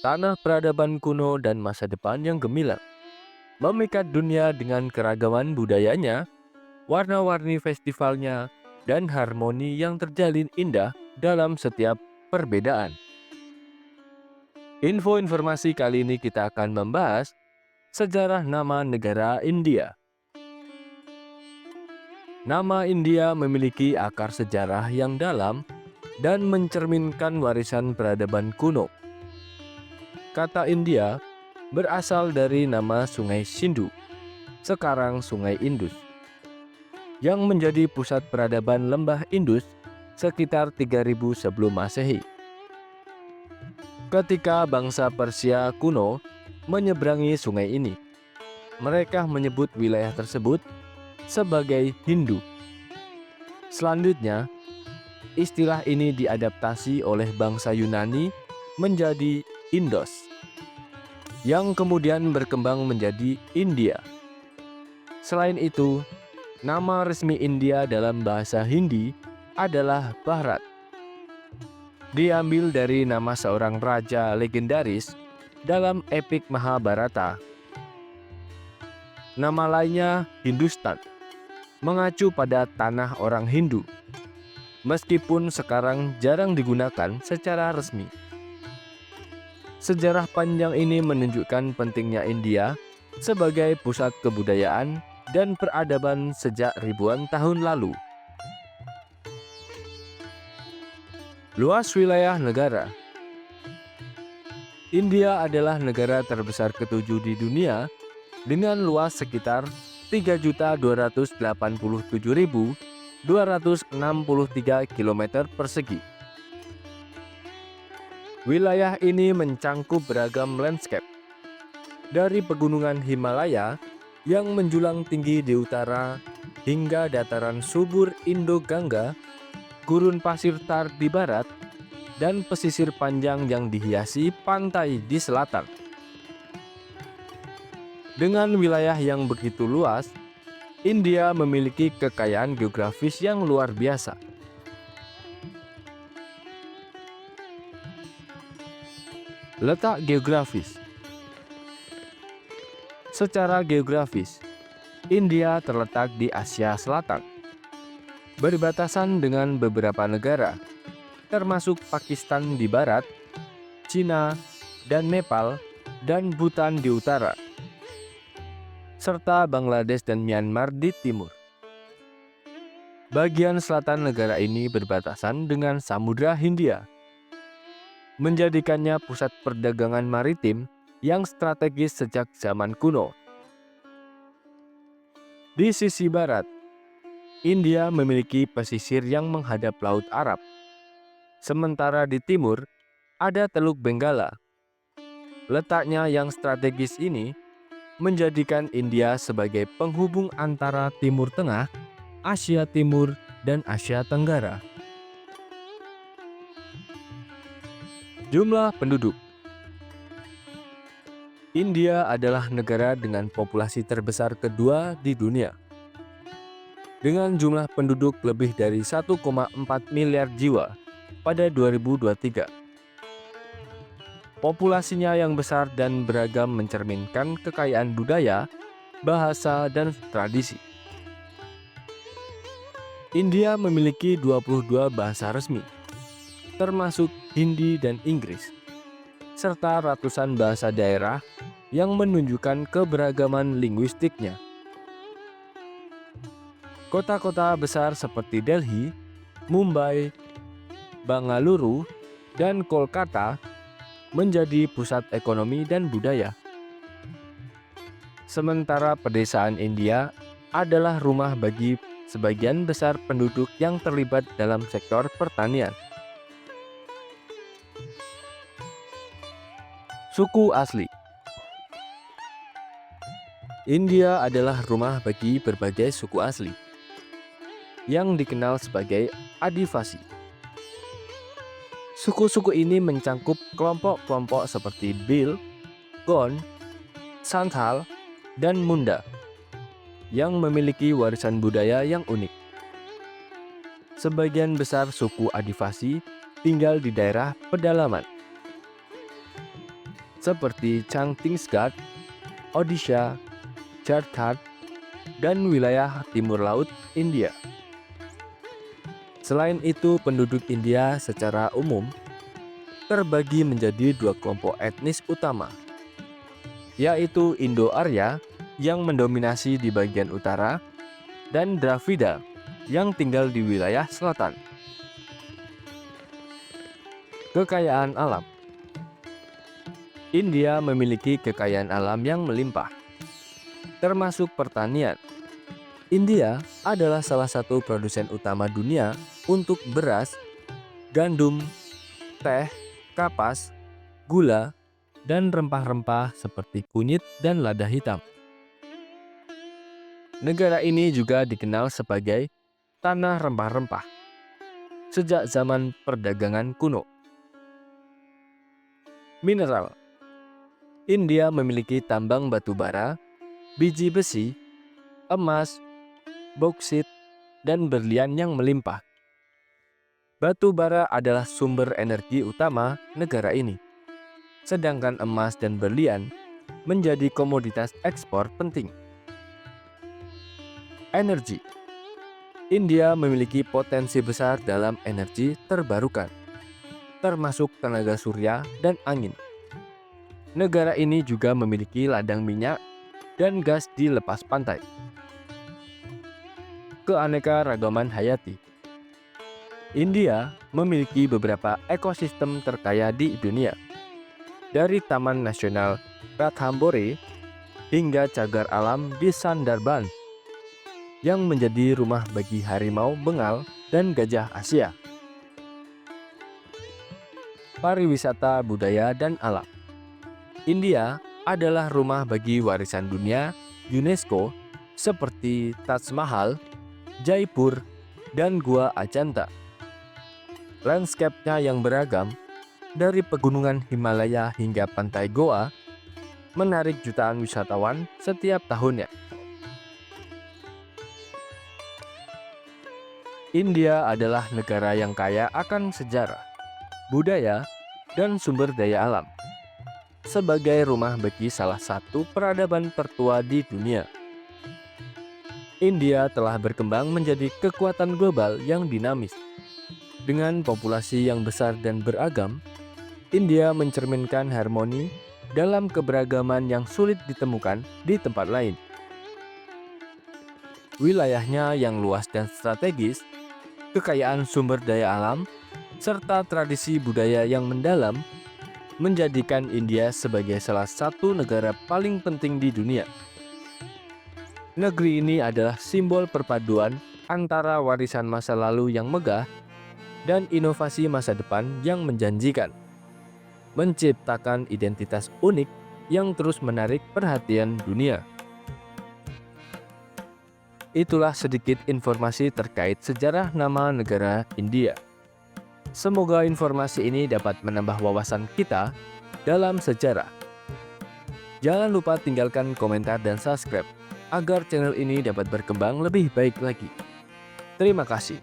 tanah peradaban kuno dan masa depan yang gemilang. Memikat dunia dengan keragaman budayanya, warna-warni festivalnya, dan harmoni yang terjalin indah dalam setiap perbedaan. Informasi kali ini kita akan membahas sejarah nama negara India. Nama India memiliki akar sejarah yang dalam dan mencerminkan warisan peradaban kuno. Kata India berasal dari nama Sungai Sindhu, sekarang Sungai Indus, yang menjadi pusat peradaban lembah Indus sekitar 3000 sebelum Masehi. Ketika bangsa Persia kuno menyeberangi sungai ini, mereka menyebut wilayah tersebut sebagai Hindu. Selanjutnya, istilah ini diadaptasi oleh bangsa Yunani menjadi Indos, yang kemudian berkembang menjadi India. Selain itu, nama resmi India dalam bahasa Hindi adalah Bharat. Diambil dari nama seorang raja legendaris dalam epik Mahabharata. Nama lainnya Hindustan, mengacu pada tanah orang Hindu, meskipun sekarang jarang digunakan secara resmi. Sejarah panjang ini menunjukkan pentingnya India sebagai pusat kebudayaan dan peradaban sejak ribuan tahun lalu. Luas wilayah negara. India adalah negara terbesar ketujuh di dunia dengan luas sekitar 3.287.263 km persegi. Wilayah ini mencangkup beragam landscape, dari pegunungan Himalaya yang menjulang tinggi di utara hingga dataran subur Indo-Gangga, gurun pasir Thar di barat, dan pesisir panjang yang dihiasi pantai di selatan. Dengan wilayah yang begitu luas, India memiliki kekayaan geografis yang luar biasa. Letak geografis. Secara geografis, India terletak di Asia Selatan, berbatasan dengan beberapa negara, termasuk Pakistan di barat, Cina, dan Nepal, dan Bhutan di utara, serta Bangladesh dan Myanmar di timur. Bagian selatan negara ini berbatasan dengan Samudra Hindia, menjadikannya pusat perdagangan maritim yang strategis sejak zaman kuno. Di sisi barat, India memiliki pesisir yang menghadap Laut Arab. Sementara di timur, ada Teluk Benggala. Letaknya yang strategis ini menjadikan India sebagai penghubung antara Timur Tengah, Asia Timur, dan Asia Tenggara. Jumlah penduduk. India adalah negara dengan populasi terbesar kedua di dunia, dengan jumlah penduduk lebih dari 1,4 miliar jiwa pada 2023. Populasinya yang besar dan beragam mencerminkan kekayaan budaya, bahasa, dan tradisi. India memiliki 22 bahasa resmi, termasuk Hindi dan Inggris, serta ratusan bahasa daerah yang menunjukkan keberagaman linguistiknya. Kota-kota besar seperti Delhi, Mumbai, Bangalore, dan Kolkata menjadi pusat ekonomi dan budaya. Sementara pedesaan India adalah rumah bagi sebagian besar penduduk yang terlibat dalam sektor pertanian. Suku asli. India adalah rumah bagi berbagai suku asli, yang dikenal sebagai Adivasi. Suku-suku ini mencangkup kelompok-kelompok seperti Bhil, Gond, Santhal, dan Munda, yang memiliki warisan budaya yang unik. Sebagian besar suku Adivasi tinggal di daerah pedalaman. seperti Chhattisgarh, Odisha, Jharkhand, dan wilayah timur laut India. Selain itu, penduduk India secara umum terbagi menjadi dua kelompok etnis utama, yaitu Indo-Arya yang mendominasi di bagian utara dan Dravida yang tinggal di wilayah selatan. Kekayaan alam. India memiliki kekayaan alam yang melimpah, termasuk pertanian. India adalah salah satu produsen utama dunia untuk beras, gandum, teh, kapas, gula, dan rempah-rempah seperti kunyit dan lada hitam. Negara ini juga dikenal sebagai tanah rempah-rempah sejak zaman perdagangan kuno. Mineral. India memiliki tambang batu bara, biji besi, emas, bauksit, dan berlian yang melimpah. Batu bara adalah sumber energi utama negara ini, sedangkan emas dan berlian menjadi komoditas ekspor penting. Energi. India memiliki potensi besar dalam energi terbarukan, termasuk tenaga surya dan angin. Negara ini juga memiliki ladang minyak dan gas di lepas pantai. Keanekaragaman hayati. India memiliki beberapa ekosistem terkaya di dunia, dari Taman Nasional Ranthambore hingga cagar alam di Sundarban yang menjadi rumah bagi harimau Bengal dan gajah Asia. Pariwisata budaya dan alam. India adalah rumah bagi warisan dunia UNESCO seperti Taj Mahal, Jaipur, dan Gua Ajanta. Landscape-nya yang beragam, dari pegunungan Himalaya hingga pantai Goa, menarik jutaan wisatawan setiap tahunnya. India adalah negara yang kaya akan sejarah, budaya, dan sumber daya alam. Sebagai rumah bagi salah satu peradaban tertua di dunia, India telah berkembang menjadi kekuatan global yang dinamis. Dengan populasi yang besar dan beragam, India mencerminkan harmoni dalam keberagaman yang sulit ditemukan di tempat lain. Wilayahnya yang luas dan strategis, kekayaan sumber daya alam, serta tradisi budaya yang mendalam menjadikan India sebagai salah satu negara paling penting di dunia. Negeri ini adalah simbol perpaduan antara warisan masa lalu yang megah dan inovasi masa depan yang menjanjikan, menciptakan identitas unik yang terus menarik perhatian dunia. Itulah sedikit informasi terkait sejarah nama negara India. Semoga informasi ini dapat menambah wawasan kita dalam sejarah. Jangan lupa tinggalkan komentar dan subscribe agar channel ini dapat berkembang lebih baik lagi. Terima kasih.